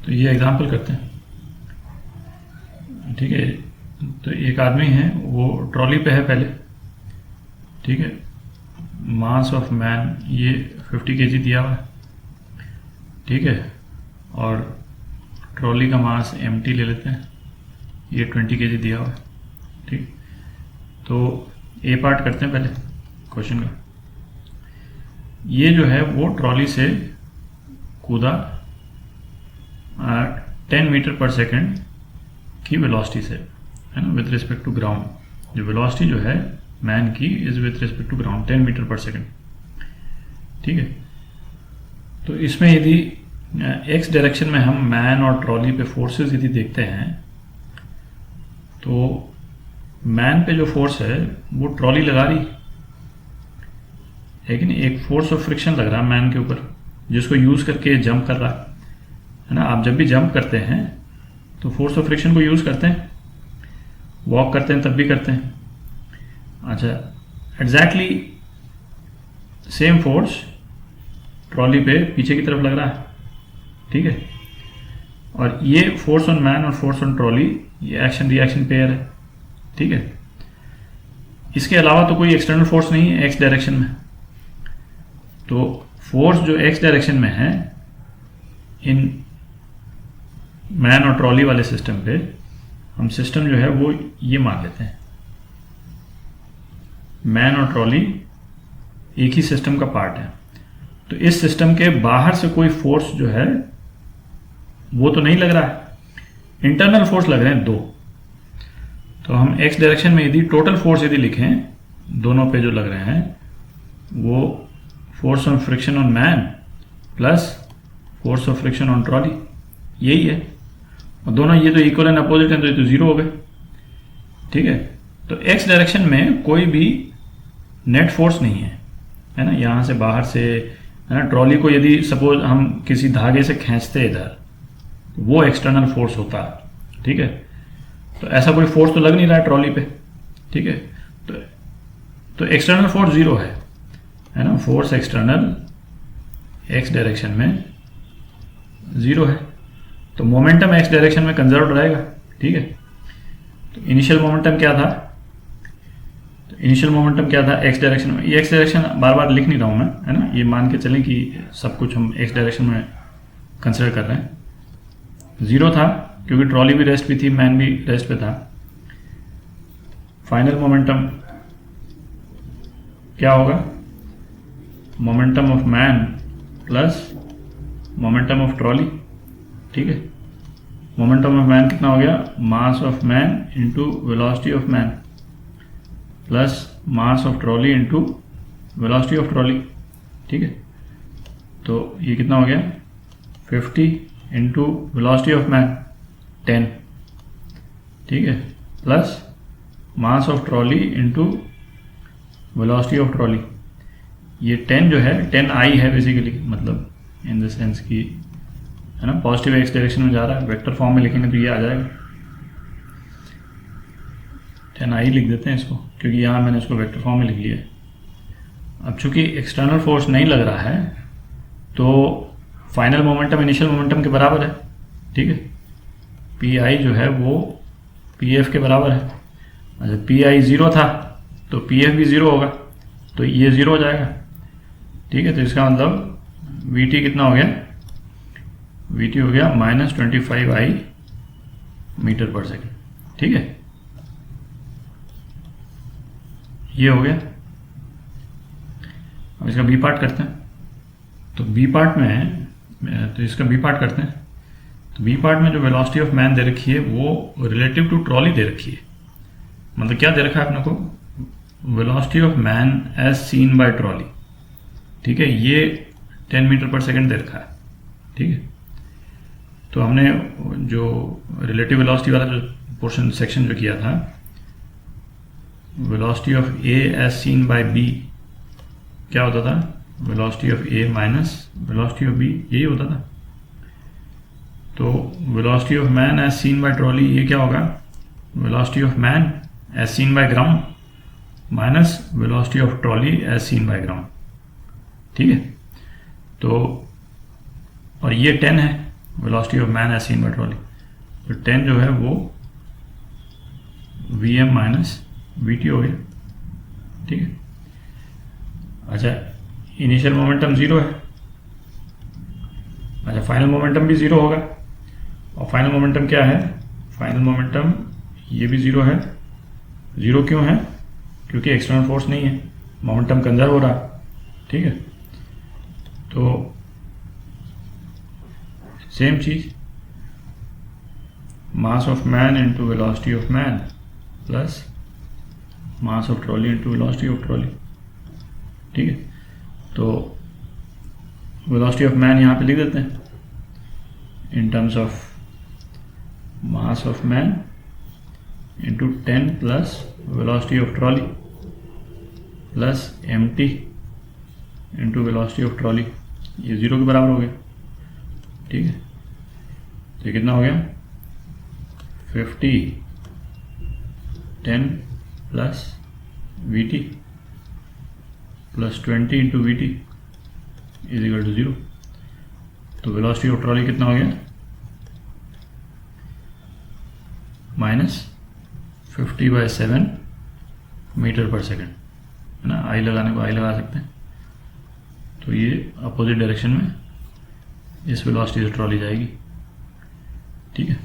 तो ये एग्जांपल करते हैं, ठीक है। तो एक आदमी है, वो ट्रॉली पे है पहले, ठीक है। मास ऑफ मैन ये 50 kg दिया हुआ है, ठीक है। और ट्रॉली का मास एम्प्टी ले लेते हैं, ये 20 kg दिया हुआ है, ठीक। तो ए पार्ट करते हैं पहले क्वेश्चन का। ये जो है वो ट्रॉली से कूदा 10 मीटर पर सेकेंड की वेलोसिटी से, है ना, विद रिस्पेक्ट टू ग्राउंड। जो वेलोसिटी जो है मैन की is with respect to ground 10 metre पर सेकेंड, ठीक है। तो इसमें यदि एक्स डायरेक्शन में हम मैन और ट्रॉली पे फोर्सेस यदि देखते हैं, तो मैन पे जो फोर्स है वो ट्रॉली लगा रही, लेकिन एक फोर्स ऑफ फ्रिक्शन लग रहा है मैन के ऊपर, जिसको यूज करके जंप कर रहा है ना। आप जब भी जंप करते हैं तो फोर्स ऑफ फ्रिक्शन को यूज करते हैं, वॉक करते हैं तब भी करते हैं। अच्छा, एग्जैक्टली सेम फोर्स ट्रॉली पे पीछे की तरफ लग रहा है, ठीक है। और ये फोर्स ऑन मैन और फोर्स ऑन ट्रॉली, ये एक्शन रिएक्शन पेयर है, ठीक है। इसके अलावा तो कोई एक्सटर्नल फोर्स नहीं है एक्स डायरेक्शन में। तो फोर्स जो एक्स डायरेक्शन में है इन मैन और ट्रॉली वाले सिस्टम पे, हम सिस्टम जो है वो ये मान लेते हैं, मैन और ट्रॉली एक ही सिस्टम का पार्ट है। तो इस सिस्टम के बाहर से कोई फोर्स जो है वो तो नहीं लग रहा है, इंटरनल फोर्स लग रहे हैं दो। तो हम एक्स डायरेक्शन में यदि टोटल फोर्स यदि लिखें, दोनों पे जो लग रहे हैं, वो force on friction on man plus force of friction on trolley, यही है। और दोनों ये तो इक्वल एंड अपोजिट हैं, तो ये तो जीरो हो गए, ठीक है। तो एक्स डायरेक्शन में कोई भी नेट फोर्स नहीं है ना। यहाँ से बाहर से, है ना, ट्रॉली को यदि सपोज हम किसी धागे से खींचते इधर, वो एक्सटर्नल फोर्स होता है, ठीक है। तो ऐसा कोई फोर्स तो लग नहीं रहा है ट्रॉली पे, ठीक है। तो एक्सटर्नल फोर्स जीरो है ना। फोर्स एक्सटर्नल एक्स डायरेक्शन में जीरो है, तो मोमेंटम एक्स डायरेक्शन में कंजर्व रहेगा, ठीक है। तो इनिशियल मोमेंटम क्या था, इनिशियल मोमेंटम क्या था एक्स डायरेक्शन में। ये एक्स डायरेक्शन बार बार लिख नहीं रहा हूं मैं, है ना। ये मान के चलें कि सब कुछ हम एक्स डायरेक्शन में कंसिडर कर रहे हैं। जीरो था क्योंकि ट्रॉली भी रेस्ट पे थी, मैन भी रेस्ट पे था। फाइनल मोमेंटम क्या होगा, momentum of man plus momentum of trolley, ठीक है। मोमेंटम ऑफ मैन कितना हो गया, mass of man into velocity of man plus mass of trolley into velocity of trolley, ठीक है। तो ये कितना हो गया, 50 इंटू वेलोसिटी ऑफ मैन 10, ठीक है, plus mass of trolley into velocity of trolley. ये 10 जो है 10i है बेसिकली, मतलब इन द सेंस की, है ना, पॉजिटिव एक्स डायरेक्शन में जा रहा है। वेक्टर फॉर्म में लिखेंगे तो ये आ जाएगा, 10i लिख देते हैं इसको, क्योंकि यहाँ मैंने इसको वेक्टर फॉर्म में लिख लिया है। अब चूंकि एक्सटर्नल फोर्स नहीं लग रहा है, तो फाइनल मोमेंटम इनिशियल मोमेंटम के बराबर है, ठीक है। pi जो है वो pf के बराबर है। अच्छा, pi जीरो था तो pf भी जीरो होगा, तो ये जीरो हो जाएगा, ठीक है। तो इसका मतलब vt कितना हो गया, vt हो गया -25i मीटर पर सेकेंड, ठीक है। ये हो गया। अब इसका बी पार्ट करते हैं। तो बी पार्ट में, तो इसका बी पार्ट करते हैं। तो बी पार्ट में जो वेलोसिटी ऑफ मैन दे रखी है वो रिलेटिव टू ट्रॉली दे रखी है। मतलब क्या दे रखा है अपने को, velocity of man as seen by trolley, ठीक है। ये 10 मीटर पर सेकेंड दे रखा है, ठीक है। तो हमने जो रिलेटिव वेलोसिटी वाला जो पोर्शन सेक्शन जो किया था, velocity of A as seen by B क्या होता था, velocity of A minus velocity of B, यही होता था। तो velocity of man as seen by trolley, ये क्या होगा, velocity of man as seen by ground minus velocity of trolley as seen by ground, ठीक है। तो और ये 10 है, velocity of man as seen by trolley. तो 10 जो है वो Vm माइनस Vt हो गया, ठीक है। अच्छा, इनिशियल मोमेंटम 0 है, अच्छा फाइनल मोमेंटम भी 0 होगा, और फाइनल मोमेंटम क्या है, फाइनल मोमेंटम ये भी 0 है। 0 क्यों है, क्योंकि एक्सटर्नल फोर्स नहीं है, मोमेंटम कंजर्व हो रहा, ठीक है। तो सेम चीज, mass of man into velocity of man plus mass of trolley into velocity of trolley, ठीक है। तो वेलोसिटी ऑफ मैन यहाँ पे लिख देते हैं in terms of mass of man into 10 plus velocity of trolley plus mt into velocity of trolley, ये 0 के बराबर हो गया, ठीक है। तो कितना हो गया 50 10 plus Vt plus 20 into Vt is equal to 0। तो वेलोसिटी ऑफ ट्रॉली कितना हो गया, माइनस 50/7 मीटर पर सेकेंड, है ना। आई लगाने को आई लगा सकते हैं। तो ये अपोजिट डायरेक्शन में इस वेलोसिटी से ट्रॉली जाएगी, ठीक है।